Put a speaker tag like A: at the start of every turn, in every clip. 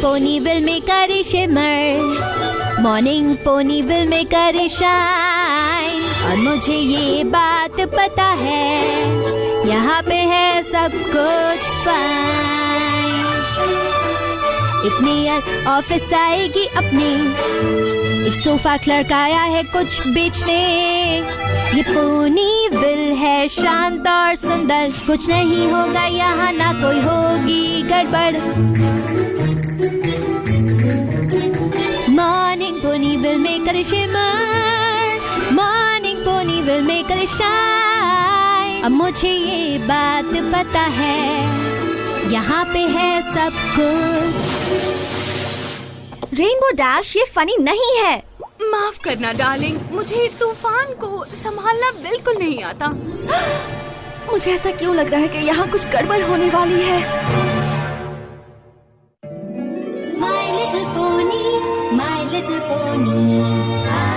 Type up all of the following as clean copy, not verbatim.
A: pony will make her shimmer. Morning pony will make her shine. और मुझे ये बात पता है, यहाँ पे है सब कुछ फाइन. एक मेयर ऑफिस आएगी अपने, एक सोफा क्लर्क आया है कुछ बेचने. ये पोनी विल है शांत और सुंदर, कुछ नहीं होगा यहाँ, ना कोई होगी गड़बड़. Morning pony will make a shimmer, morning pony will make a shine. अब मुझे ये बात पता है, यहाँ पे है सब कुछ.
B: रेनबो डैश ये फनी नहीं है.
C: माफ करना डार्लिंग, मुझे तूफान को संभालना बिल्कुल नहीं आता.
B: मुझे ऐसा क्यों लग रहा है कि यहाँ कुछ गड़बड़ होने वाली है.
A: My little pony, my little pony. My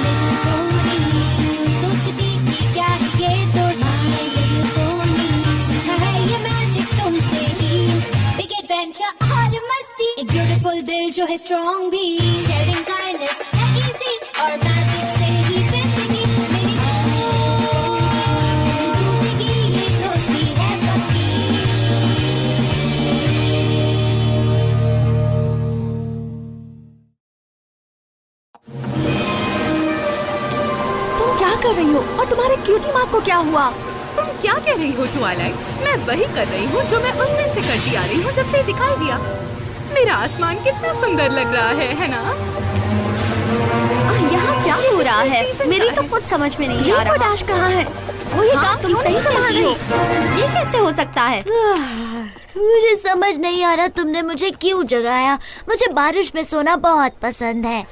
A: little pony. सोचती थी क्या ये तो my little pony. सीखा है ये मैजिक तुमसे ही. Big adventure और मस्ती, एक ब्यूटीफुल दिल जो है स्ट्रॉन्ग भी. Sharing kindness है easy और मैजिक से ही जिंदगी मेरी टूटेगी ये दोस्ती है पक्की.
B: तुम क्या कर रही हो और तुम्हारे क्यूटी मार्क को क्या हुआ.
C: तुम क्या कह रही हो ट्वाइलाइट? मैं वही कर रही हूँ जो मैं उस दिन से करती आ रही हूँ जब से दिखाई दिया. मेरा आसमान कितना सुंदर लग रहा है ना?
B: यहाँ क्या हो रहा है, मेरी तो कुछ समझ में नहीं आ रहा. रेनबो डैश कहाँ है? वो ये काम तुम सही संभाल रही हो. ये कैसे हो सकता है?
D: मुझे समझ नहीं आ रहा तुमने मुझे क्यों जगाया. मुझे बारिश में सोना बहुत पसंद है.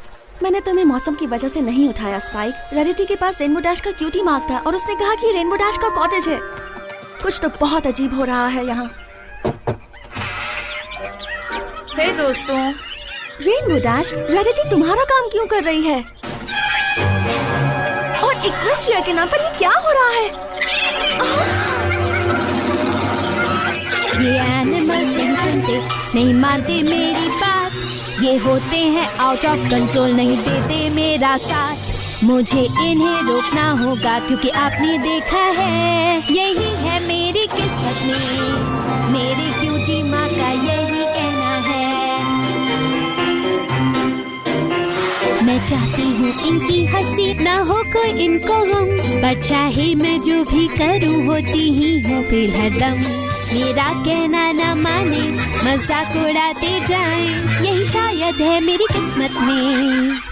B: मैंने तुम्हें मौसम की वजह से नहीं उठाया स्पाइक. रेरिटी के पास रेनबो डैश का क्यूटी मार्क था और उसने कहा कि रेनबो डैश का कॉटेज है. कुछ तो बहुत अजीब हो रहा है यहाँ.
C: हे दोस्तों,
B: रेनबो डैश, रेरिटी तुम्हारा काम क्यों कर रही है? और इक्वेस्ट्रिया के नाम पर ये क्या हो रहा है?
A: ये एनिमल्स नहीं सुनते, नहीं मानते मेरी बात. ये होते हैं आउट ऑफ कंट्रोल, नहीं देते मेरा साथ. मुझे इन्हें रोकना होगा क्योंकि आपने देखा है यही है मेरी किस्मत में. मेरे क्यूटी माँ का यही कहना है. मैं चाहती हूँ इनकी हंसी ना हो कोई इनको गम, पर चाहे मैं जो भी करूँ होती ही हूँ फिर हरदम. मेरा कहना ना माने, मजाक उड़ाते जाएं, यही शायद है मेरी किस्मत में.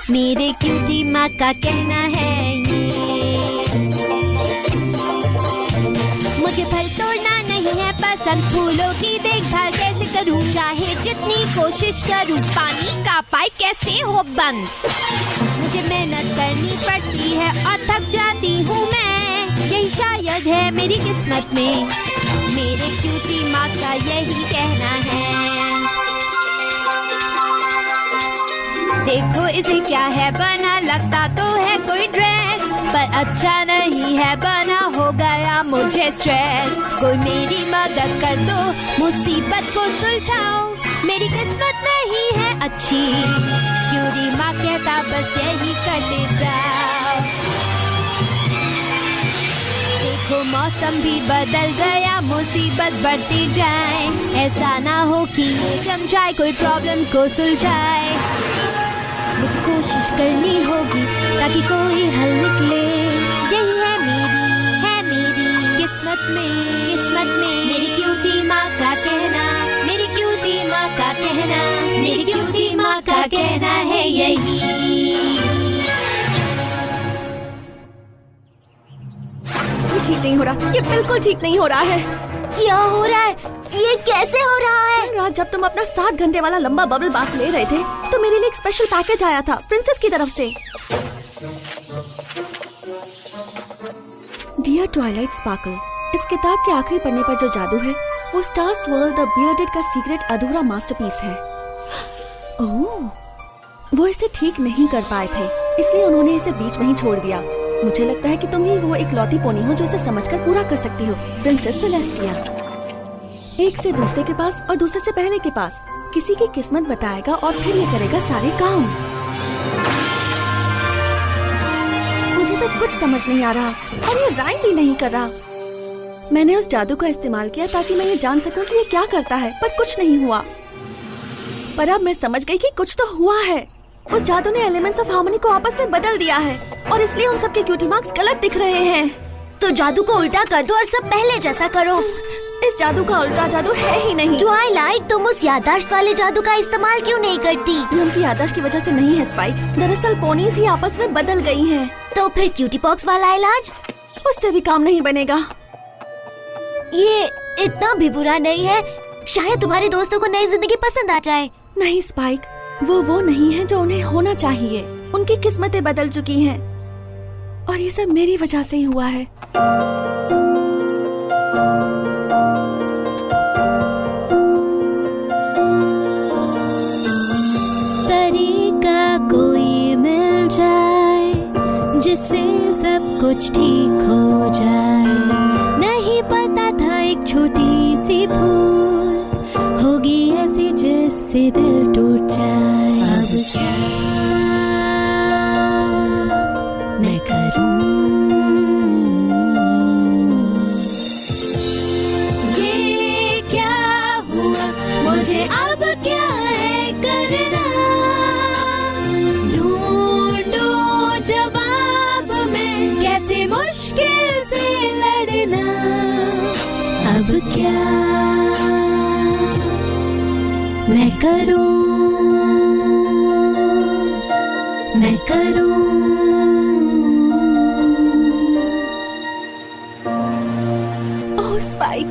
A: मेरे क्यूटी माँ का कहना है ये. मुझे फल तोड़ना नहीं है पसंद, फूलों की देखभाल कैसे करूँ, चाहे जितनी कोशिश करूँ, पानी का पाइप कैसे हो बंद. मुझे मेहनत करनी पड़ती है और थक जाती हूँ मैं, यही शायद है मेरी किस्मत में. मेरे क्यूटी माँ का यही कहना है. देखो इसे क्या है बना, लगता तो है कोई ड्रेस, पर अच्छा नहीं है बना, हो गया मुझे स्ट्रेस. कोई मेरी मदद कर दो, मुसीबत को सुलझाओ, मेरी किस्मत नहीं है अच्छी. क्यूटी माँ कहता बस यही करते जाओ. देखो मौसम भी बदल गया, मुसीबत बढ़ती जाए, ऐसा ना हो कि ये जम जाए, कोई प्रॉब्लम को सुलझाए. मुझे कोशिश करनी होगी ताकि कोई हल निकले, यही है मेरी किस्मत में. मेरी क्यूटी माँ का कहना, मेरी क्यूटी माँ का कहना, मेरी क्यूटी माँ का कहना है यही.
B: ठीक नहीं हो रहा, ये बिल्कुल ठीक नहीं हो रहा है.
D: क्या हो रहा है? ये कैसे हो रहा है?
B: कल रात जब तुम अपना 7 घंटे वाला लंबा बबल बाथ ले रहे थे तो मेरे लिए एक स्पेशल पैकेज आया था प्रिंसेस की तरफ से. डियर ट्वाइलाइट स्पार्कल, इस किताब के आखिरी पन्ने पर जो जादू है वो स्टार स्वर्ल द बियर्डेड का सीक्रेट अधूरा मास्टरपीस है. ओह, वो इसे ठीक नहीं कर पाए थे इसलिए उन्होंने इसे बीच में ही छोड़ दिया. मुझे लगता है कि तुम ही वो इकलौती पोनी हो जो इसे समझकर पूरा कर सकती हो, प्रिंसेस सेलेस्टिया. एक से दूसरे के पास और दूसरे से पहले के पास। किसी की किस्मत बताएगा और फिर ये करेगा सारे काम। मुझे तो कुछ समझ नहीं आ रहा और ये राइम भी नहीं कर रहा। मैंने उस जादू का इस्तेमाल किया ताकि मैं ये जान सकूं कि ये क्या करता है, पर कुछ नहीं हुआ। पर अब मैं समझ गई कि कुछ तो हुआ है। उस जादू ने एलिमेंट्स ऑफ हार्मनी को आपस में बदल दिया है और इसलिए उन सबके क्यूटी मार्क्स गलत दिख रहे हैं।
D: तो जादू को उल्टा कर दो और सब पहले जैसा करो।
B: इस जादू का उल्टा जादू है ही नहीं।
D: ट्वाइलाइट, तुम उस याददाश्त वाले जादू का इस्तेमाल क्यों नहीं करती?
B: ये उनकी याददाश्त की वजह से नहीं है स्पाइक। दरअसल पोनीज ही आपस में बदल गई हैं।
D: तो फिर क्यूटी पॉक्स वाला इलाज?
B: उससे भी काम नहीं बनेगा।
D: ये इतना भी बुरा नहीं है। शायद तुम्हारे दोस्तों को नई जिंदगी पसंद आ जाए।
B: नहीं स्पाइक, वो नहीं है जो उन्हें होना चाहिए। उनकी किस्मतें बदल चुकी हैं और ये सब मेरी वजह से ही हुआ है।
A: तरीका कोई मिल जाए जिससे सब कुछ ठीक हो जाए। नहीं पता था एक छोटी सी भूल होगी ऐसी जिससे दिल टूट जाए। अब क्या मैं करूं? ये क्या हुआ मुझे, अब क्या है करना? ढूंढो जवाब में, कैसे मुश्किल से लड़ना। अब क्या मैं करूं, मैं करूं?
B: ओह स्पाइक,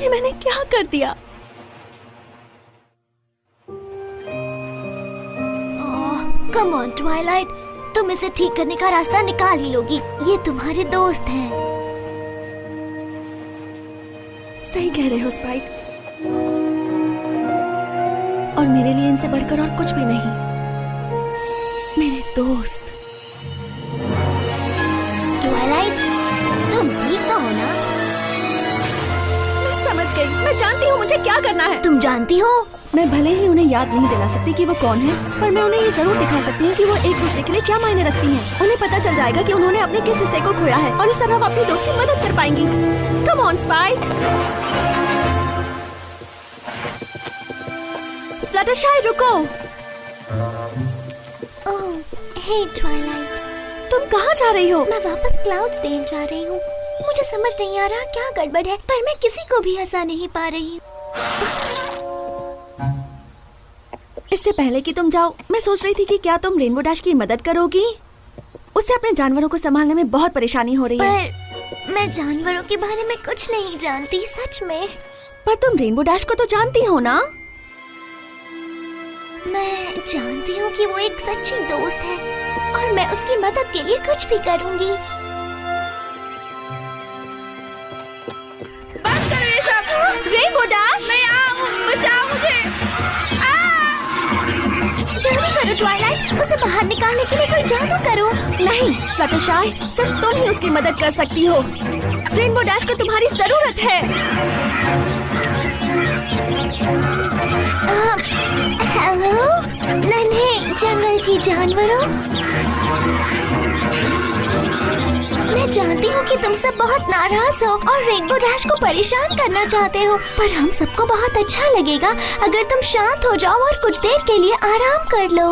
B: ये मैंने क्या कर दिया?
D: कम ऑन ट्वाइलाइट, तुम इसे ठीक करने का रास्ता निकाल ही लोगी। ये तुम्हारे दोस्त हैं।
B: सही कह रहे हो स्पाइक, और मेरे लिए इनसे बढ़कर और कुछ भी नहीं। मेरे दोस्त।
D: ट्वाइलाइट, तुम ठीक तो हो ना?
B: मैं समझ गई। मैं जानती हूँ मुझे क्या करना है।
D: तुम जानती हो?
B: मैं भले ही उन्हें याद नहीं दिला सकती कि वो कौन है, पर मैं उन्हें ये जरूर दिखा सकती हूँ कि वो एक दूसरे के लिए क्या मायने रखती हैं। उन्हें पता चल जाएगा कि उन्होंने अपने किस हिस्से को खोया है और इस तरह वो अपनी दोस्त की मदद कर पाएंगी। Come on spike. फ्लटरशाई रुको।
D: ओह, हे ट्वाइलाइट,
B: तुम कहाँ जा रही हो?
D: मैं वापस क्लाउड्स डेल जा रही हूँ। मुझे समझ नहीं आ रहा क्या गड़बड़ है, पर मैं किसी को भी हंसा नहीं पा रही।
B: इससे पहले कि तुम जाओ, मैं सोच रही थी कि क्या तुम रेनबो डैश की मदद करोगी? उससे अपने जानवरों को संभालने में बहुत परेशानी हो रही है।
D: पर मैं जानवरों के बारे में कुछ नहीं जानती, सच में।
B: पर तुम रेनबो डैश को तो जानती हो ना?
D: मैं जानती हूँ कि वो एक सच्ची दोस्त है और मैं उसकी मदद के लिए कुछ भी करूँगी।
B: बंद करो ये सब। रेनबो डैश, मैं आऊँ, बचाओ मुझे।
D: जल्दी करो ट्वाइलाइट, उसे बाहर निकालने के लिए कोई जादू करो।
B: नहीं फ्लटरशाई, सिर्फ तुम ही उसकी मदद कर सकती हो। रेनबो डैश को तुम्हारी जरूरत है।
D: हेलो नन्हे जंगल की जानवरों, मैं जानती हूँ कि तुम सब बहुत नाराज हो और रेनबो डैश को परेशान करना चाहते हो, पर हम सबको बहुत अच्छा लगेगा अगर तुम शांत हो जाओ और कुछ देर के लिए आराम कर लो।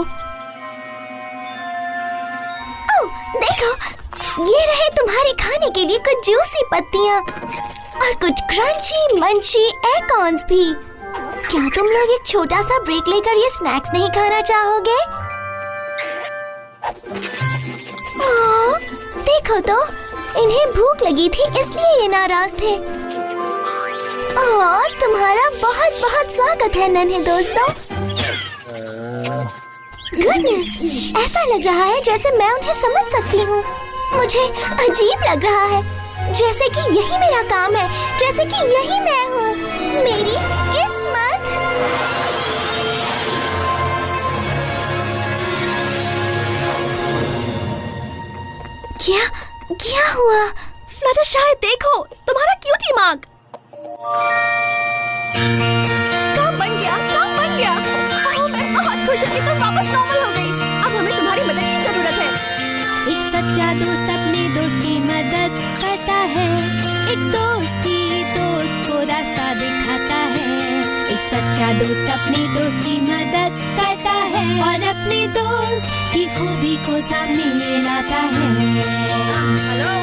D: ओह, देखो, ये रहे तुम्हारे खाने के लिए कुछ जूसी पत्तियाँ और कुछ क्रंची मंची एकॉर्न्स भी। क्या तुम लोग एक छोटा सा ब्रेक लेकर ये स्नैक्स नहीं खाना चाहोगे? ओह, देखो तो, इन्हें भूख लगी थी इसलिए ये नाराज थे। ओह, तुम्हारा बहुत बहुत स्वागत है नन्हे दोस्तों। गुडनेस, ऐसा लग रहा है जैसे मैं उन्हें समझ सकती हूँ। मुझे अजीब लग रहा है, जैसे कि यही मेरा काम है, जैसे कि यही मैं हूँ। मेरी किस्मत। क्या क्या हुआ?
B: फ्लटरशाई देखो, तुम्हारा क्यूटी मार्क। काम बन गया, काम बन गया। ओह, मैं बहुत खुश हूँ कि तुम वापस नॉर्मल हो गई। अब हमें तुम्हारी मदद की जरूरत है।
A: एक सच्चा दोस्त अपने दोस्त की मदद करता है। एक दोस्ती दोस्त को रास्ता दिखाता है। एक सच्चा दोस्त अपने दोस्त की मदद करता है और अपने दोस्त की खूबी को सामने लाता है।
C: हेलो,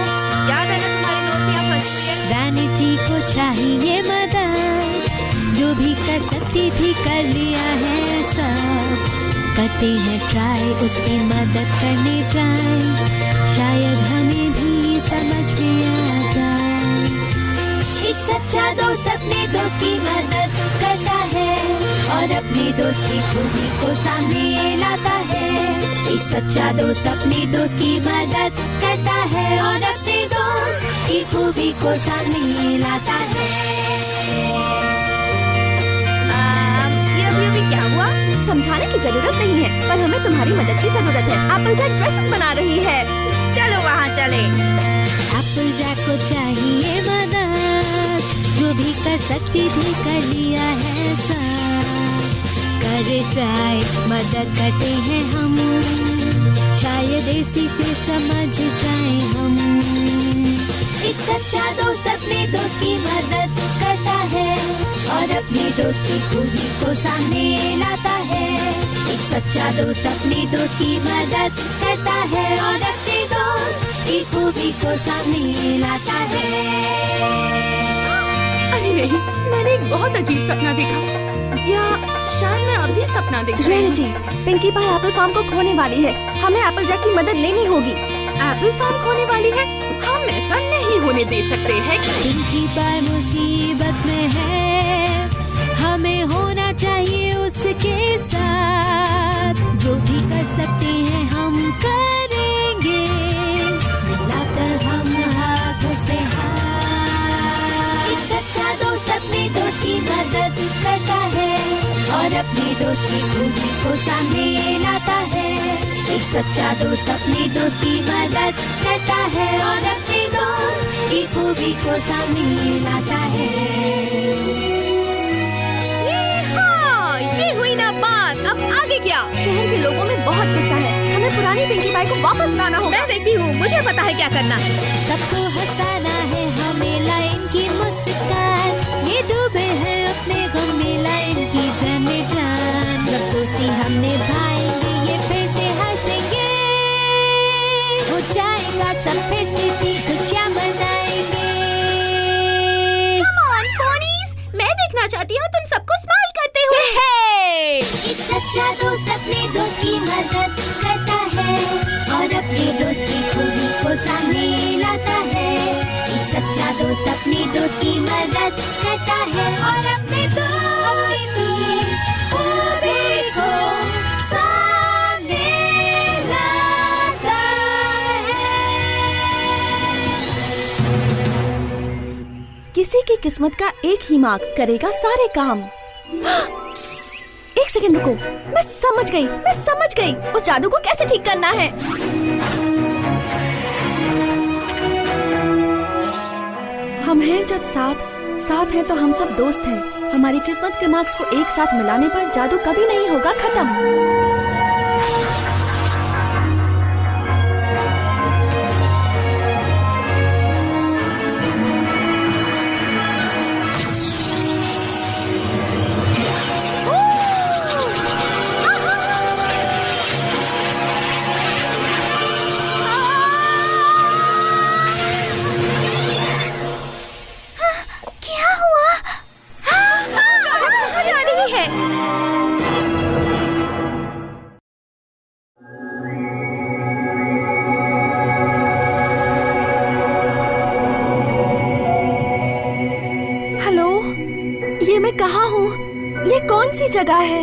C: याद है ना तुम्हारी दोस्तियाँ फंसी हुई है?
A: वैनिटी को चाहिए मदद, जो भी कर सकती थी कर लिया है सब। करते हैं ट्राई उसकी मदद करने जाए, शायद हमें भी समझ में आ जाए। एक सच्चा दोस्त अपने दोस्त की मदद करता है और अपने दोस्त की खूबी को सामने लाता है। एक सच्चा दोस्त अपने दोस्त की मदद करता है और अपने दोस्त की खूबी को सामने लाता है।
B: ये क्या हुआ? समझाने की जरूरत नहीं है, पर हमें तुम्हारी मदद की जरूरत है। एप्पलजैक ड्रेसेस बना रही है। चलो वहाँ चले।
A: एप्पलजैक को चाहिए मदद, जो भी कर सकती थी कर लिया है सब। करे ट्राई मदद करते हैं हम, शायद इसी से समझ जाए हम। एक सच्चा दोस्त अपने दोस्त की मदद करता है और अपने दोस्त की खूबी को सामने लाता है। एक सच्चा दोस्त अपने दोस्त की मदद करता है और अपने दोस्त की खूबी को सामने लाता है।
C: अरे नहीं, मैंने एक बहुत अजीब सपना देखा, या शायद मैं अभी सपना देख रही हूँ।
B: रियलिटी, पिंकी पाई एप्पल फार्म को खोने वाली है। हमें एप्पलजैक की मदद लेनी होगी।
C: एप्पल फार्म खोने वाली है? हम ऐसा नहीं होने दे सकते हैं।
A: पिंकी पाई मुसीबत में है, हमें होना चाहिए उसके साथ। जो भी कर सकते हैं हम करेंगे, मिलाकर हम हाथों से हाथ। एक सच्चा दोस्त अपने दोस्त की मदद करता है और अपने दोस्त की खूबी को सामने लाता है। एक सच्चा दोस्त अपने दोस्त की मदद करता है और अपने दोस्त की खूबी को सामने लाता है।
B: ये हुई ना बात। अब आगे क्या? शहर के लोगों में बहुत गुस्सा है। हमें पुरानी पिंकी पाई को वापस लाना होगा।
C: मैं देखती हूँ, मुझे पता है क्या करना है।
A: सबको हंसाना है हमें, लाइन की मुस्कान। ये डूबे हैं अपने गम में, लाइन की जाने जान। जब दोस्ती हमने भाएंगे, ये फिर से हंसेंगे। हो जाएगा सब फिर से ठीक, खुशियाँ मनाएंगे।
D: Come on, ponies! मैं देखना चाहती हूँ तुम सबको स्माइल करते हुए।
A: एक सच्चा दोस्त अपने दोस्त की मदद करता है और अपने दोस्त की खूबी को सामने लाता है। एक सच्चा दोस्त अपने दोस्त की मदद करता है और अपने दोस्त की खूबी को सामने लाता है।
B: किसी की किस्मत का एक ही मार्क करेगा सारे काम। एक सेकंड रुको, मैं समझ गई। उस जादू को कैसे ठीक करना है। हम हैं जब साथ हैं तो हम सब दोस्त हैं। हमारी किस्मत के मार्क्स को एक साथ मिलाने पर जादू कभी नहीं होगा खत्म।
D: क्या हुआ?
B: हेलो, ये मैं कहाँ हूँ? ये कौन सी जगह है?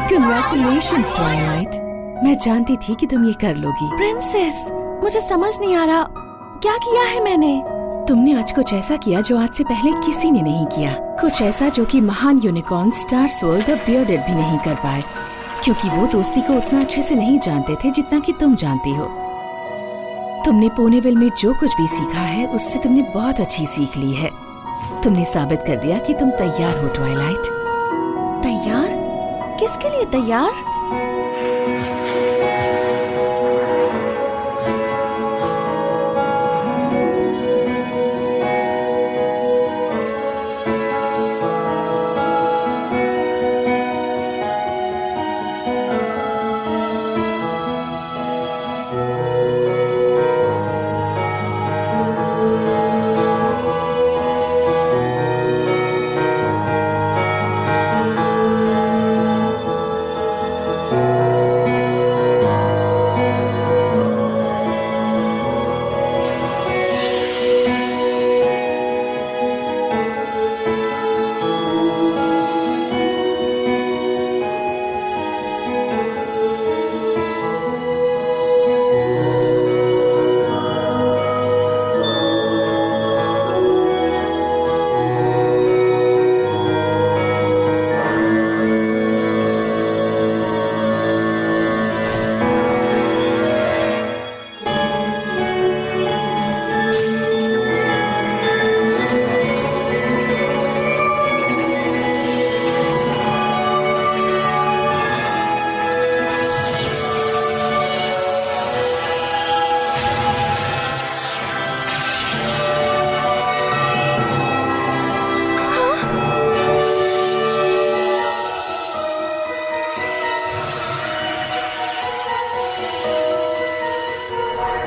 E: Congratulations, Twilight. मैं जानती थी कि तुम ये कर लोगी।
B: प्रिंसेस, मुझे समझ नहीं आ रहा क्या किया है मैंने।
E: तुमने आज कुछ ऐसा किया जो आज से पहले किसी ने नहीं किया। कुछ ऐसा जो कि महान unicorn star swirl the bearded भी नहीं कर पाए, क्योंकि वो दोस्ती को उतना अच्छे से नहीं जानते थे जितना कि तुम जानती हो। तुमने पोनीविल में जो कुछ भी सीखा है उससे तुमने बहुत अच्छी सीख ली है। तुमने साबित कर दिया कि तुम तैयार हो ट्वाइलाइट।
B: तैयार? किसके लिए तैयार?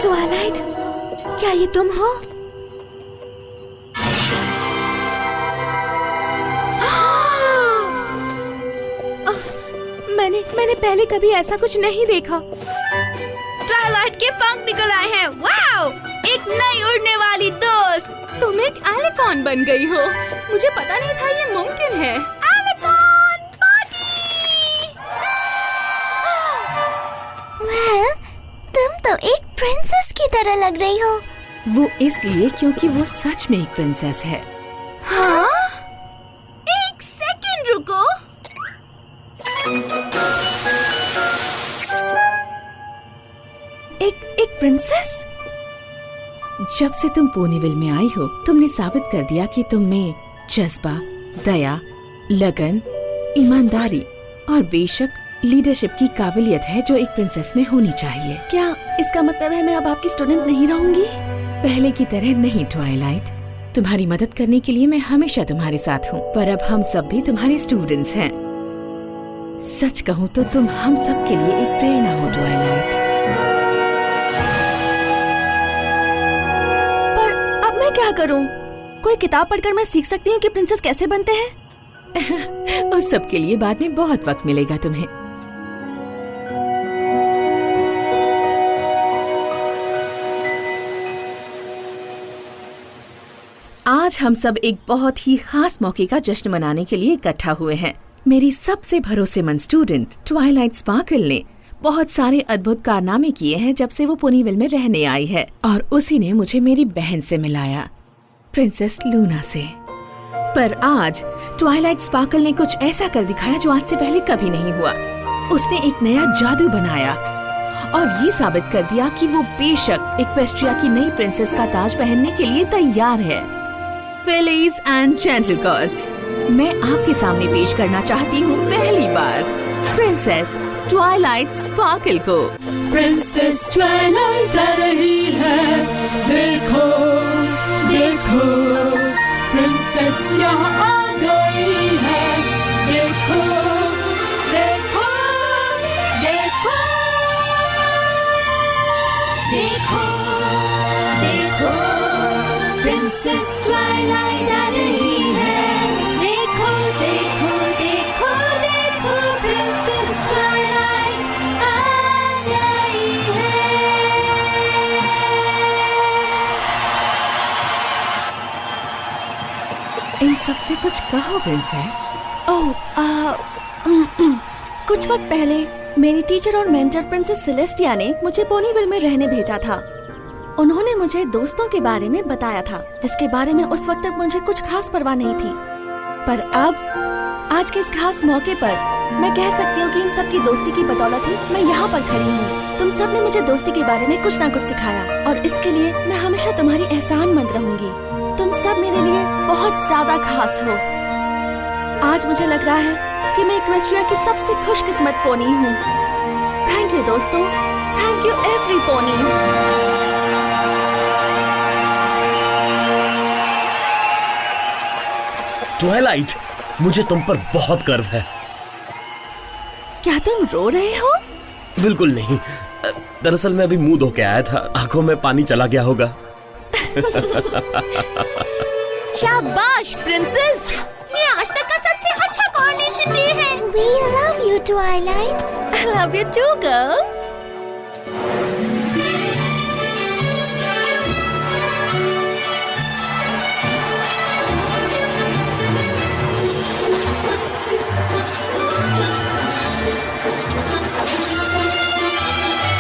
B: ट्वाइलाइट, क्या ये तुम हो? मैंने पहले कभी ऐसा कुछ नहीं देखा। ट्वाइलाइट के पंख निकल आए हैं। वाओ! एक नई उड़ने वाली दोस्त।
C: तुम एक एलिकॉन बन गई हो। मुझे पता नहीं था ये मुमकिन है।
D: एलिकॉन पार्टी! वाह, तुम तो एक प्रिंसेस की तरह लग रही हो।
E: वो इसलिए क्योंकि वो सच में एक प्रिंसेस है।
D: हाँ? एक सेकंड रुको।
B: एक प्रिंसेस?
E: जब से तुम पोनीविल में आई हो तुमने साबित कर दिया कि तुम में जज्बा, दया, लगन, ईमानदारी और बेशक लीडरशिप की काबिलियत है जो एक प्रिंसेस में होनी चाहिए।
B: क्या इसका मतलब है मैं अब आपकी स्टूडेंट नहीं रहूंगी?
E: पहले की तरह नहीं ट्वाइलाइट। तुम्हारी मदद करने के लिए मैं हमेशा तुम्हारे साथ हूँ, पर अब हम सब भी तुम्हारे स्टूडेंट्स हैं। सच कहूँ तो तुम हम सब के लिए एक प्रेरणा हो ट्वाइलाइट।
B: मैं क्या करूं? कोई किताब पढ़कर मैं सीख सकती हूँ कि प्रिंसेस कैसे बनते हैं?
E: उस सब के लिए बाद में बहुत वक्त मिलेगा तुम्हें। आज हम सब एक बहुत ही खास मौके का जश्न मनाने के लिए इकट्ठा हुए हैं। मेरी सबसे भरोसेमंद स्टूडेंट ट्वाइलाइट स्पार्कल ने बहुत सारे अद्भुत कारनामे किए हैं जब से वो पोनीविल में रहने आई है, और उसी ने मुझे मेरी बहन से मिलाया, प्रिंसेस लूना से। पर आज ट्वाइलाइट स्पार्कल ने कुछ ऐसा कर दिखाया जो आज से पहले कभी नहीं हुआ। उसने एक नया जादू बनाया और ये साबित कर दिया कि वो बेशक इक्वेस्ट्रिया की नई प्रिंसेस का ताज पहनने के लिए तैयार है। फेलिस एंड जेंटलगॉड्स, मैं आपके सामने पेश करना चाहती हूँ पहली बार प्रिंसेस ट्वाइलाइट स्पार्कल को।
F: प्रिंसेस ट्वाइलाइट आ रही है, देखो देखो, प्रिंसेस यहाँ आ गई है, देखो देखो देखो
A: देखो देखो, प्रिंसेस ट्वाइलाइट आ रही है। देखो देखो देखो देखो, प्रिंसेस ट्वाइलाइट आ गई है।
E: इन सबसे कुछ कहो प्रिंसेस।
B: ओह, कुछ वक्त पहले मेरी टीचर और मेंटर प्रिंसेस सेलेस्टिया ने मुझे पोनीविल में रहने भेजा था। उन्होंने मुझे दोस्तों के बारे में बताया था जिसके बारे में उस वक्त तक मुझे कुछ खास परवाह नहीं थी। पर अब आज के इस खास मौके पर मैं कह सकती हूँ कि इन सब की दोस्ती की बदौलत ही मैं यहाँ पर खड़ी हूँ। तुम सब ने मुझे दोस्ती के बारे में कुछ ना कुछ सिखाया और इसके लिए मैं हमेशा तुम्हारी एहसानमंद रहूंगी। तुम सब मेरे लिए बहुत ज्यादा खास हो। आज मुझे लग रहा है कि मैं इक्वेस्ट्रिया की सबसे खुशकिस्मत पोनी हूँ। थैंक यू दोस्तों, thank you every pony.
G: Twilight, मुझे तुम पर बहुत गर्व है।
B: क्या तुम रो रहे हो?
G: बिल्कुल नहीं, दरअसल मैं अभी मुंह धो के आया था, आंखों में पानी चला गया होगा।
A: शाबाश प्रिंसेस,
D: ये आज तक का सबसे अच्छा कोऑर्डिनेशन डे है। We love you, Twilight.
B: I love you too, girls.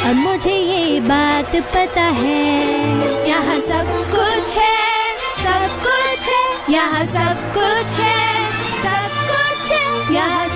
A: अब मुझे ये बात पता है, यहाँ सब कुछ है, सब कुछ है, यहाँ सब कुछ है, सब कुछ है, यहाँ